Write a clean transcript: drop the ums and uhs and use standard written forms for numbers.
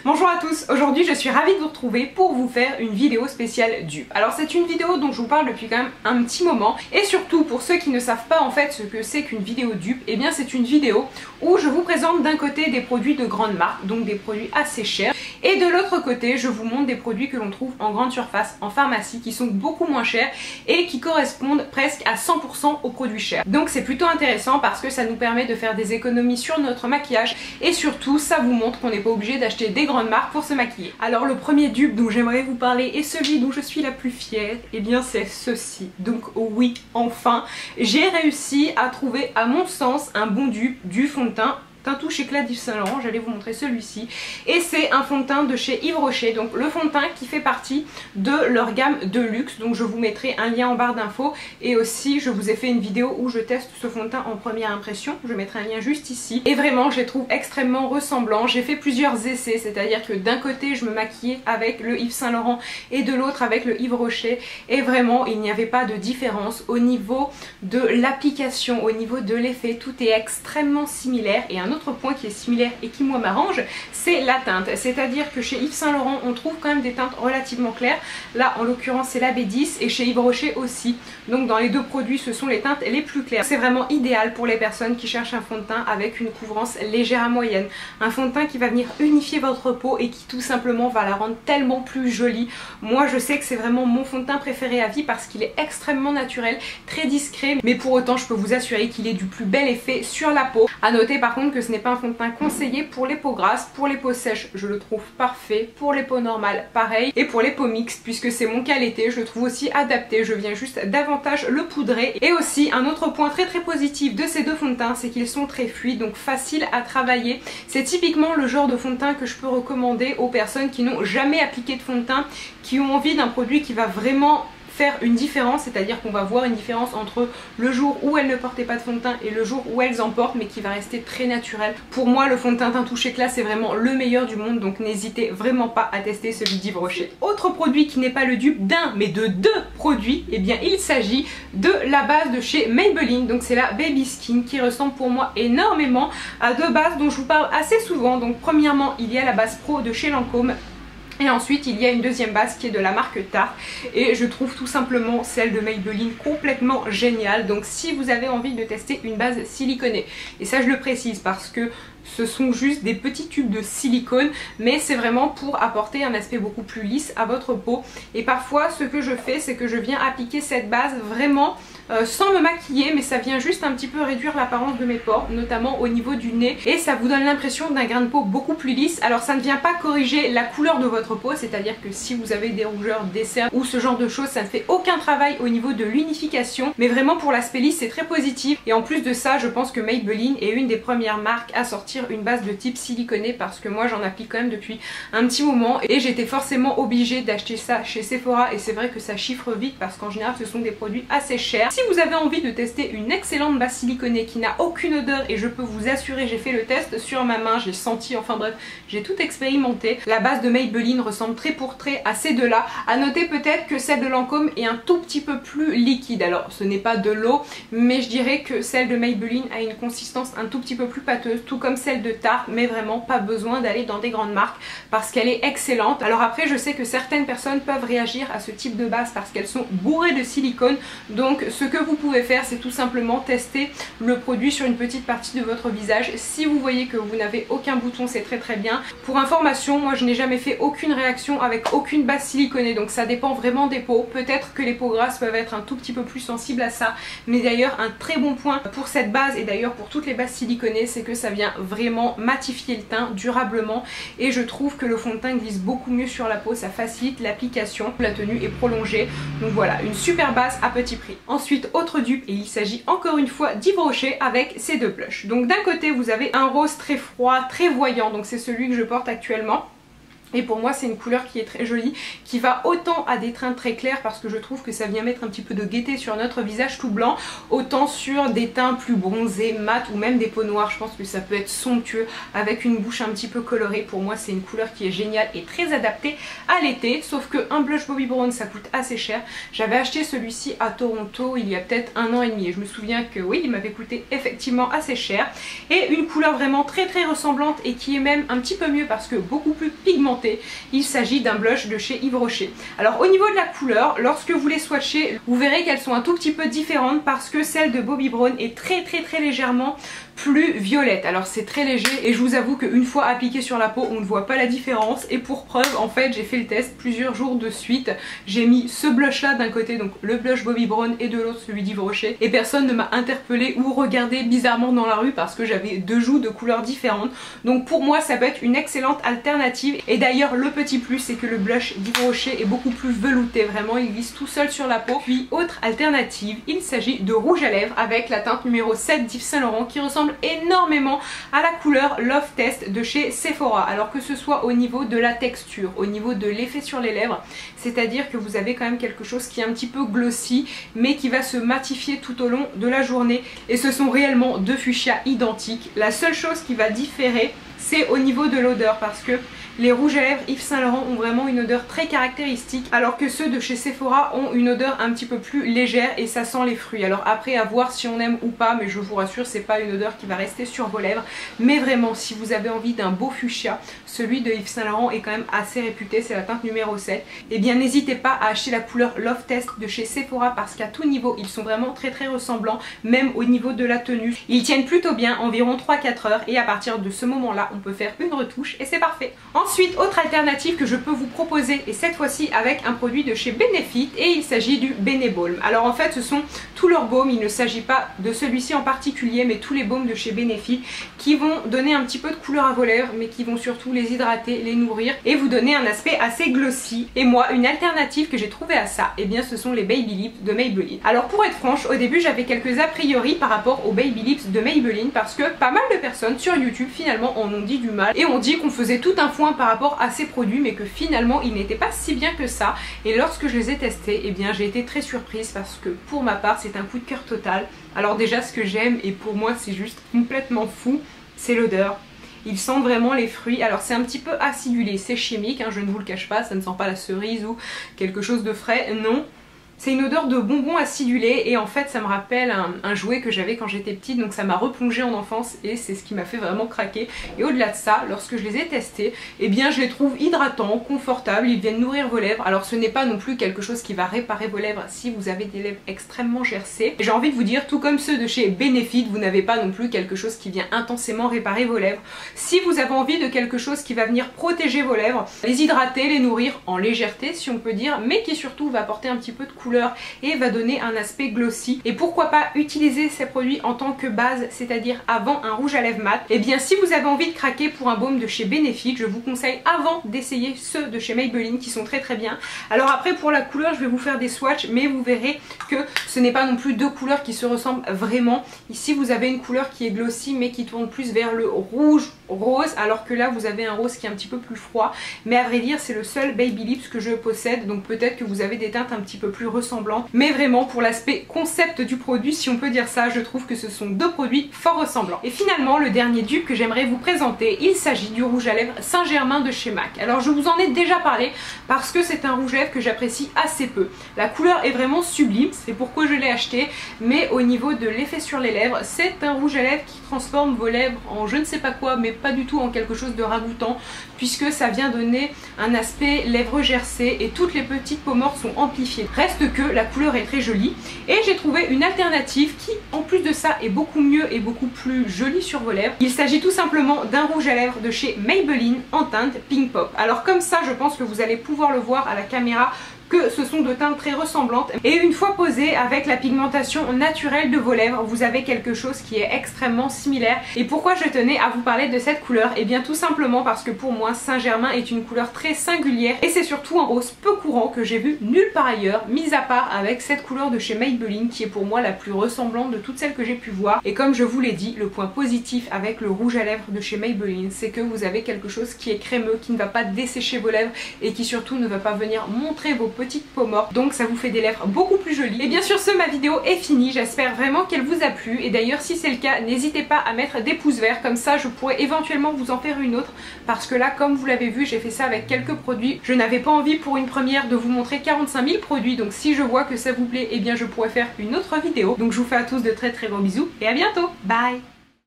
Bonjour à tous, aujourd'hui je suis ravie de vous retrouver pour vous faire une vidéo spéciale dupe. Alors c'est une vidéo dont je vous parle depuis quand même un petit moment et surtout pour ceux qui ne savent pas en fait ce que c'est qu'une vidéo dupe, et bien c'est une vidéo où je vous présente d'un côté des produits de grande marque, donc des produits assez chers, et de l'autre côté je vous montre des produits que l'on trouve en grande surface, en pharmacie, qui sont beaucoup moins chers et qui correspondent presque à 100% aux produits chers. Donc c'est plutôt intéressant parce que ça nous permet de faire des économies sur notre maquillage et surtout ça vous montre qu'on n'est pas obligé d'acheter des grandes marques pour se maquiller. Alors le premier dupe dont j'aimerais vous parler et celui dont je suis la plus fière, et bien c'est ceci. Donc oui, enfin j'ai réussi à trouver à mon sens un bon dupe du fond de teint touche éclat d'Yves Saint Laurent. J'allais vous montrer celui-ci et c'est un fond de teint de chez Yves Rocher, donc le fond de teint qui fait partie de leur gamme de luxe. Donc je vous mettrai un lien en barre d'infos et aussi je vous ai fait une vidéo où je teste ce fond de teint en première impression, je mettrai un lien juste ici, et vraiment je les trouve extrêmement ressemblants. J'ai fait plusieurs essais, c'est à dire que d'un côté je me maquillais avec le Yves Saint Laurent et de l'autre avec le Yves Rocher, et vraiment il n'y avait pas de différence au niveau de l'application, au niveau de l'effet, tout est extrêmement similaire. Et un autre point qui est similaire et qui moi m'arrange, c'est la teinte, c'est à dire que chez Yves Saint Laurent on trouve quand même des teintes relativement claires, là en l'occurrence c'est la B10, et chez Yves Rocher aussi, donc dans les deux produits ce sont les teintes les plus claires. C'est vraiment idéal pour les personnes qui cherchent un fond de teint avec une couvrance légère à moyenne, un fond de teint qui va venir unifier votre peau et qui tout simplement va la rendre tellement plus jolie. Moi je sais que c'est vraiment mon fond de teint préféré à vie parce qu'il est extrêmement naturel, très discret, mais pour autant je peux vous assurer qu'il est du plus bel effet sur la peau. À noter par contre que ce n'est pas un fond de teint conseillé pour les peaux grasses. Pour les peaux sèches je le trouve parfait, pour les peaux normales pareil, et pour les peaux mixtes puisque c'est mon cas l'été je le trouve aussi adapté, je viens juste davantage le poudrer. Et aussi un autre point très positif de ces deux fonds de teint, c'est qu'ils sont très fluides, donc faciles à travailler. C'est typiquement le genre de fond de teint que je peux recommander aux personnes qui n'ont jamais appliqué de fond de teint, qui ont envie d'un produit qui va vraiment faire une différence, c'est-à-dire qu'on va voir une différence entre le jour où elles ne portaient pas de fond de teint et le jour où elles en portent, mais qui va rester très naturel. Pour moi le fond de teint touche éclat c'est vraiment le meilleur du monde, donc n'hésitez vraiment pas à tester celui d'Yves Rocher. Autre produit qui n'est pas le dupe d'un mais de deux produits, et bien il s'agit de la base de chez Maybelline, donc c'est la Baby Skin qui ressemble pour moi énormément à deux bases dont je vous parle assez souvent. Donc premièrement il y a la base Pro de chez Lancôme, et ensuite il y a une deuxième base qui est de la marque Tarte, et je trouve tout simplement celle de Maybelline complètement géniale. Donc si vous avez envie de tester une base siliconée, et ça je le précise parce que ce sont juste des petits tubes de silicone, mais c'est vraiment pour apporter un aspect beaucoup plus lisse à votre peau. Et parfois ce que je fais c'est que je viens appliquer cette base vraiment sans me maquiller, mais ça vient juste un petit peu réduire l'apparence de mes pores, notamment au niveau du nez, et ça vous donne l'impression d'un grain de peau beaucoup plus lisse. Alors ça ne vient pas corriger la couleur de votre peau, c'est à dire que si vous avez des rougeurs, des cernes ou ce genre de choses, ça ne fait aucun travail au niveau de l'unification, mais vraiment pour l'aspect lisse c'est très positif. Et en plus de ça je pense que Maybelline est une des premières marques à sortir une base de type siliconé, parce que moi j'en applique quand même depuis un petit moment et j'étais forcément obligée d'acheter ça chez Sephora, et c'est vrai que ça chiffre vite parce qu'en général ce sont des produits assez chers. Si vous avez envie de tester une excellente base siliconée qui n'a aucune odeur, et je peux vous assurer, j'ai fait le test sur ma main, j'ai senti, enfin bref, j'ai tout expérimenté, la base de Maybelline ressemble trait pour trait à ces deux-là. À noter peut-être que celle de Lancôme est un tout petit peu plus liquide, alors ce n'est pas de l'eau, mais je dirais que celle de Maybelline a une consistance un tout petit peu plus pâteuse, tout comme celle de Tarte, mais vraiment pas besoin d'aller dans des grandes marques parce qu'elle est excellente. Alors après je sais que certaines personnes peuvent réagir à ce type de base parce qu'elles sont bourrées de silicone, donc ce que vous pouvez faire c'est tout simplement tester le produit sur une petite partie de votre visage. Si vous voyez que vous n'avez aucun bouton c'est très bien. Pour information, moi je n'ai jamais fait aucune réaction avec aucune base siliconée, donc ça dépend vraiment des peaux. Peut-être que les peaux grasses peuvent être un tout petit peu plus sensibles à ça, mais d'ailleurs un très bon point pour cette base, et d'ailleurs pour toutes les bases siliconées, c'est que ça vient vraiment matifier le teint durablement, et je trouve que le fond de teint glisse beaucoup mieux sur la peau, ça facilite l'application, la tenue est prolongée. Donc voilà, une super base à petit prix. Ensuite autre dupe, et il s'agit encore une fois d'Yves Rocher avec ces deux blushs. Donc d'un côté vous avez un rose très froid, très voyant, donc c'est celui que je porte actuellement. Et pour moi c'est une couleur qui est très jolie, qui va autant à des teintes très clairs parce que je trouve que ça vient mettre un petit peu de gaieté sur notre visage tout blanc, autant sur des teints plus bronzés, mat ou même des peaux noires. Je pense que ça peut être somptueux avec une bouche un petit peu colorée. Pour moi c'est une couleur qui est géniale et très adaptée à l'été, sauf qu'un blush Bobbi Brown ça coûte assez cher. J'avais acheté celui-ci à Toronto il y a peut-être 1 an et demi et je me souviens que oui, il m'avait coûté effectivement assez cher. Et une couleur vraiment très ressemblante et qui est même un petit peu mieux parce que beaucoup plus pigmentée. Il s'agit d'un blush de chez Yves Rocher. Alors au niveau de la couleur, lorsque vous les swatchez, vous verrez qu'elles sont un tout petit peu différentes parce que celle de Bobbi Brown est très légèrement plus violette. Alors c'est très léger et je vous avoue qu'une fois appliqué sur la peau on ne voit pas la différence, et pour preuve en fait j'ai fait le test plusieurs jours de suite. J'ai mis ce blush là d'un côté, donc le blush Bobbi Brown, et de l'autre celui d'Yves Rocher, et personne ne m'a interpellé ou regardé bizarrement dans la rue parce que j'avais deux joues de couleurs différentes. Donc pour moi ça peut être une excellente alternative. Et d'ailleurs le petit plus c'est que le blush d'Yves Rocher est beaucoup plus velouté, vraiment il glisse tout seul sur la peau. Puis autre alternative, il s'agit de rouge à lèvres avec la teinte numéro 7 d'Yves Saint Laurent qui ressemble énormément à la couleur Love Test de chez Sephora. Alors que ce soit au niveau de la texture, au niveau de l'effet sur les lèvres, c'est à dire que vous avez quand même quelque chose qui est un petit peu glossy mais qui va se matifier tout au long de la journée, et ce sont réellement deux fuchsias identiques. La seule chose qui va différer c'est au niveau de l'odeur, parce que les rouges à lèvres Yves Saint Laurent ont vraiment une odeur très caractéristique, alors que ceux de chez Sephora ont une odeur un petit peu plus légère et ça sent les fruits. Alors après à voir si on aime ou pas, mais je vous rassure c'est pas une odeur qui va rester sur vos lèvres. Mais vraiment si vous avez envie d'un beau fuchsia, celui de Yves Saint Laurent est quand même assez réputé, c'est la teinte numéro 7. Et bien n'hésitez pas à acheter la couleur Love Test de chez Sephora parce qu'à tout niveau ils sont vraiment très ressemblants, même au niveau de la tenue. Ils tiennent plutôt bien, environ 3-4 heures, et à partir de ce moment là on peut faire une retouche et c'est parfait. Ensuite, autre alternative que je peux vous proposer, et cette fois-ci avec un produit de chez Benefit, et il s'agit du Benebalm. Alors en fait ce sont tous leurs baumes, il ne s'agit pas de celui-ci en particulier mais tous les baumes de chez Benefit qui vont donner un petit peu de couleur à vos lèvres mais qui vont surtout les hydrater, les nourrir et vous donner un aspect assez glossy. Et moi une alternative que j'ai trouvée à ça, et bien ce sont les Baby Lips de Maybelline. Alors pour être franche, au début j'avais quelques a priori par rapport aux Baby Lips de Maybelline parce que pas mal de personnes sur YouTube finalement en ont dit du mal et ont dit qu'on faisait tout un foin par rapport à ces produits mais que finalement ils n'étaient pas si bien que ça. Et lorsque je les ai testés, et bien j'ai été très surprise parce que pour ma part c'est un coup de cœur total. Alors déjà ce que j'aime, et pour moi c'est juste complètement fou, c'est l'odeur. Ils sentent vraiment les fruits. Alors c'est un petit peu acidulé, c'est chimique, hein, je ne vous le cache pas, ça ne sent pas la cerise ou quelque chose de frais, non. C'est une odeur de bonbons acidulés et en fait ça me rappelle un jouet que j'avais quand j'étais petite, donc ça m'a replongé en enfance et c'est ce qui m'a fait vraiment craquer. Et au-delà de ça, lorsque je les ai testés, eh bien je les trouve hydratants, confortables, ils viennent nourrir vos lèvres. Alors ce n'est pas non plus quelque chose qui va réparer vos lèvres si vous avez des lèvres extrêmement gercées. J'ai envie de vous dire, tout comme ceux de chez Benefit, vous n'avez pas non plus quelque chose qui vient intensément réparer vos lèvres. Si vous avez envie de quelque chose qui va venir protéger vos lèvres, les hydrater, les nourrir en légèreté si on peut dire, mais qui surtout va apporter un petit peu de couleur et va donner un aspect glossy. Et pourquoi pas utiliser ces produits en tant que base, c'est-à-dire avant un rouge à lèvres mat. Et bien si vous avez envie de craquer pour un baume de chez Benefit, je vous conseille avant d'essayer ceux de chez Maybelline qui sont très bien. Alors après pour la couleur je vais vous faire des swatchs, mais vous verrez que ce n'est pas non plus deux couleurs qui se ressemblent vraiment. Ici vous avez une couleur qui est glossy mais qui tourne plus vers le rouge rose, alors que là vous avez un rose qui est un petit peu plus froid. Mais à vrai dire c'est le seul Baby Lips que je possède, donc peut-être que vous avez des teintes un petit peu plus ressemblantes, mais vraiment pour l'aspect concept du produit, si on peut dire ça, je trouve que ce sont deux produits fort ressemblants. Et finalement le dernier dupe que j'aimerais vous présenter, il s'agit du rouge à lèvres Saint-Germain de chez MAC. Alors je vous en ai déjà parlé parce que c'est un rouge à lèvres que j'apprécie assez peu. La couleur est vraiment sublime, c'est pourquoi je l'ai acheté, mais au niveau de l'effet sur les lèvres, c'est un rouge à lèvres qui transforme vos lèvres en je ne sais pas quoi, mais pas du tout en quelque chose de ragoûtant, puisque ça vient donner un aspect lèvres gercées et toutes les petites peaux mortes sont amplifiées. Reste que la couleur est très jolie et j'ai trouvé une alternative qui en plus de ça est beaucoup mieux et beaucoup plus jolie sur vos lèvres. Il s'agit tout simplement d'un rouge à lèvres de chez Maybelline en teinte Pink Pop. Alors comme ça je pense que vous allez pouvoir le voir à la caméra que ce sont de teintes très ressemblantes. Et une fois posées avec la pigmentation naturelle de vos lèvres, vous avez quelque chose qui est extrêmement similaire. Et pourquoi je tenais à vous parler de cette couleur? Et bien tout simplement parce que pour moi Saint-Germain est une couleur très singulière et c'est surtout un rose peu courant que j'ai vu nulle part ailleurs, mis à part avec cette couleur de chez Maybelline qui est pour moi la plus ressemblante de toutes celles que j'ai pu voir. Et comme je vous l'ai dit, le point positif avec le rouge à lèvres de chez Maybelline, c'est que vous avez quelque chose qui est crémeux, qui ne va pas dessécher vos lèvres et qui surtout ne va pas venir montrer vos petites peaux mortes, donc ça vous fait des lèvres beaucoup plus jolies. Et bien sûr ma vidéo est finie, j'espère vraiment qu'elle vous a plu et d'ailleurs si c'est le cas, n'hésitez pas à mettre des pouces verts, comme ça je pourrais éventuellement vous en faire une autre, parce que là comme vous l'avez vu j'ai fait ça avec quelques produits, je n'avais pas envie pour une première de vous montrer 45 000 produits, donc si je vois que ça vous plaît, et bien je pourrais faire une autre vidéo. Donc je vous fais à tous de très gros bisous et à bientôt, bye.